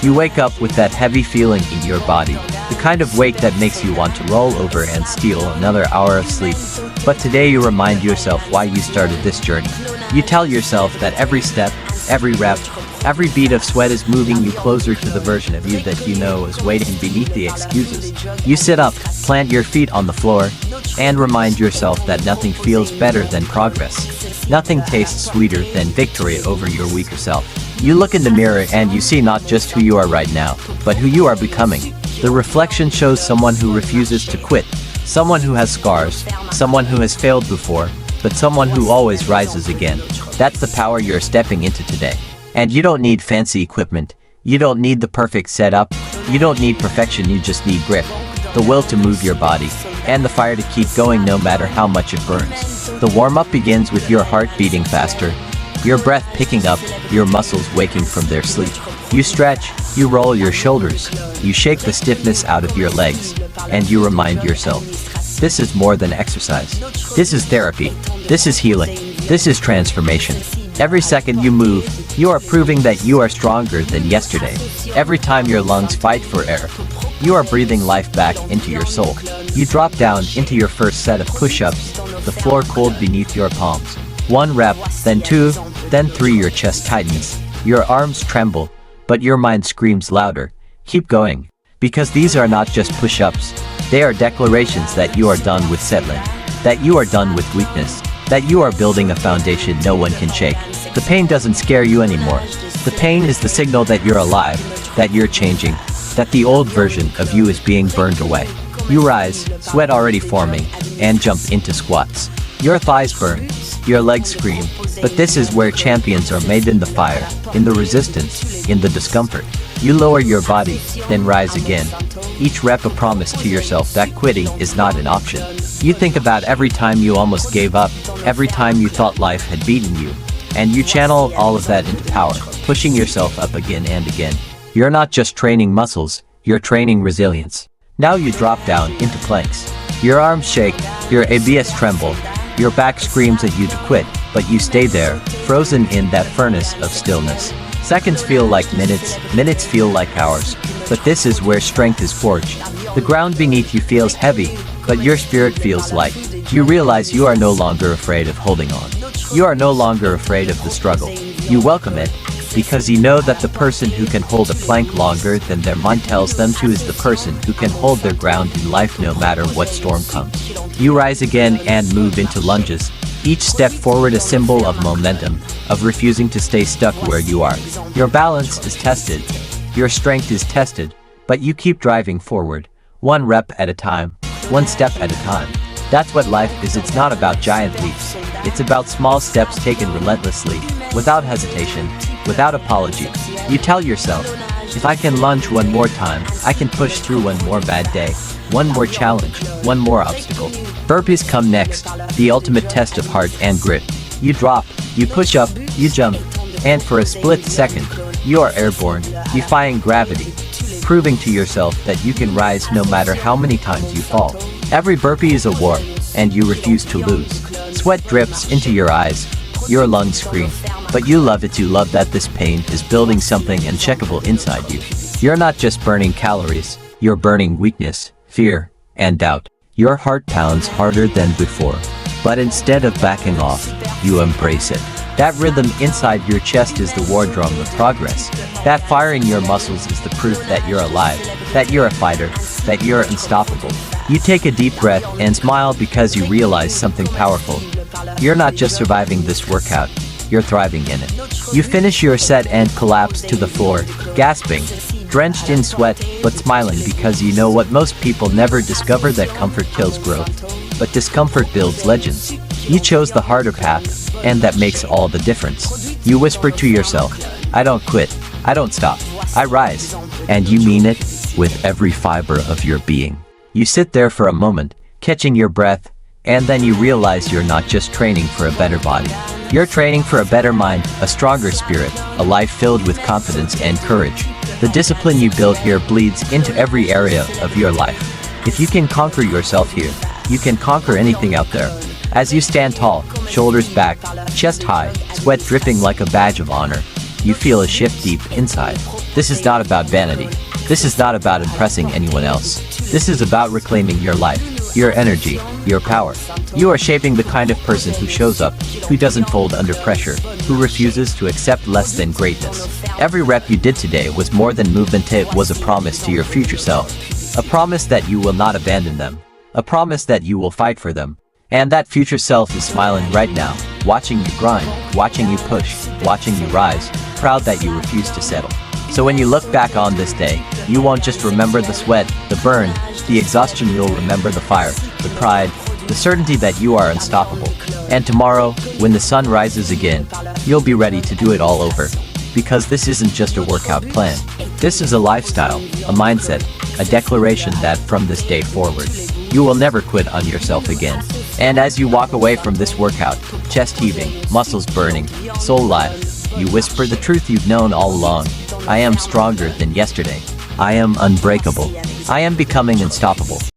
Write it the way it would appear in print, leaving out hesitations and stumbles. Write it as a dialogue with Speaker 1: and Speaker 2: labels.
Speaker 1: You wake up with that heavy feeling in your body, the kind of weight that makes you want to roll over and steal another hour of sleep. But today you remind yourself why you started this journey. You tell yourself that every step, every rep, every bead of sweat is moving you closer to the version of you that you know is waiting beneath the excuses. You sit up, plant your feet on the floor, and remind yourself that nothing feels better than progress. Nothing tastes sweeter than victory over your weaker self. You look in the mirror and you see not just who you are right now, but who you are becoming. The reflection shows someone who refuses to quit, someone who has scars, someone who has failed before, but someone who always rises again. That's the power you're stepping into today. And you don't need fancy equipment. You don't need the perfect setup. You don't need perfection, you just need grit, the will to move your body, and the fire to keep going no matter how much it burns. The warm-up begins with your heart beating faster, your breath picking up, your muscles waking from their sleep. You stretch, you roll your shoulders, you shake the stiffness out of your legs, and you remind yourself, this is more than exercise. This is therapy. This is healing. This is transformation. Every second you move, you are proving that you are stronger than yesterday. Every time your lungs fight for air, you are breathing life back into your soul. You drop down into your first set of push-ups, the floor cold beneath your palms. 1 rep, then 2, then 3, your chest tightens, your arms tremble, but your mind screams louder, keep going. Because these are not just push-ups, they are declarations that you are done with settling, that you are done with weakness, that you are building a foundation no one can shake. The pain doesn't scare you anymore. The pain is the signal that you're alive, that you're changing, that the old version of you is being burned away. You rise, sweat already forming, and jump into squats. Your thighs burn, your legs scream, but this is where champions are made, in the fire, in the resistance, in the discomfort. You lower your body, then rise again. Each rep a promise to yourself that quitting is not an option. You think about every time you almost gave up, every time you thought life had beaten you, and you channel all of that into power, pushing yourself up again and again. You're not just training muscles, you're training resilience. Now you drop down into planks. Your arms shake, your abs tremble, your back screams at you to quit, but you stay there, frozen in that furnace of stillness. Seconds feel like minutes, minutes feel like hours, but this is where strength is forged. The ground beneath you feels heavy, but your spirit feels light. You realize you are no longer afraid of holding on. You are no longer afraid of the struggle. You welcome it, because you know that the person who can hold a plank longer than their mind tells them to is the person who can hold their ground in life no matter what storm comes. You rise again and move into lunges, each step forward a symbol of momentum, of refusing to stay stuck where you are. Your balance is tested, your strength is tested, but you keep driving forward, 1 rep at a time, 1 step at a time. That's what life is. It's not about giant leaps. It's about small steps taken relentlessly, without hesitation, without apology. You tell yourself, if I can lunge 1 more time, I can push through 1 more bad day, 1 more challenge, 1 more obstacle. Burpees come next, the ultimate test of heart and grit. You drop, you push up, you jump, and for a split second, you are airborne, defying gravity, proving to yourself that you can rise no matter how many times you fall. Every burpee is a war, and you refuse to lose. Sweat drips into your eyes, your lungs scream, but you love it. You love that this pain is building something uncheckable inside you. You're not just burning calories, you're burning weakness, fear, and doubt. Your heart pounds harder than before, but instead of backing off, you embrace it. That rhythm inside your chest is the war drum of progress. That fire in your muscles is the proof that you're alive, that you're a fighter, that you're unstoppable. You take a deep breath and smile because you realize something powerful. You're not just surviving this workout, you're thriving in it. You finish your set and collapse to the floor, gasping, drenched in sweat, but smiling because you know what most people never discover, that comfort kills growth, but discomfort builds legends. You chose the harder path, and that makes all the difference. You whisper to yourself, I don't quit, I don't stop, I rise. And you mean it, with every fiber of your being. You sit there for a moment, catching your breath, and then you realize you're not just training for a better body. You're training for a better mind, a stronger spirit, a life filled with confidence and courage. The discipline you build here bleeds into every area of your life. If you can conquer yourself here, you can conquer anything out there. As you stand tall, shoulders back, chest high, sweat dripping like a badge of honor, you feel a shift deep inside. This is not about vanity. This is not about impressing anyone else. This is about reclaiming your life, your energy, your power. You are shaping the kind of person who shows up, who doesn't fold under pressure, who refuses to accept less than greatness. Every rep you did today was more than movement, it was a promise to your future self. A promise that you will not abandon them. A promise that you will fight for them. And that future self is smiling right now, watching you grind, watching you push, watching you rise, proud that you refuse to settle. So when you look back on this day, you won't just remember the sweat, the burn, the exhaustion, you'll remember the fire, the pride, the certainty that you are unstoppable. And tomorrow, when the sun rises again, you'll be ready to do it all over. Because this isn't just a workout plan. This is a lifestyle, a mindset, a declaration that from this day forward, you will never quit on yourself again. And as you walk away from this workout, chest heaving, muscles burning, soul live, you whisper the truth you've known all along. I am stronger than yesterday. I am unbreakable. I am becoming unstoppable.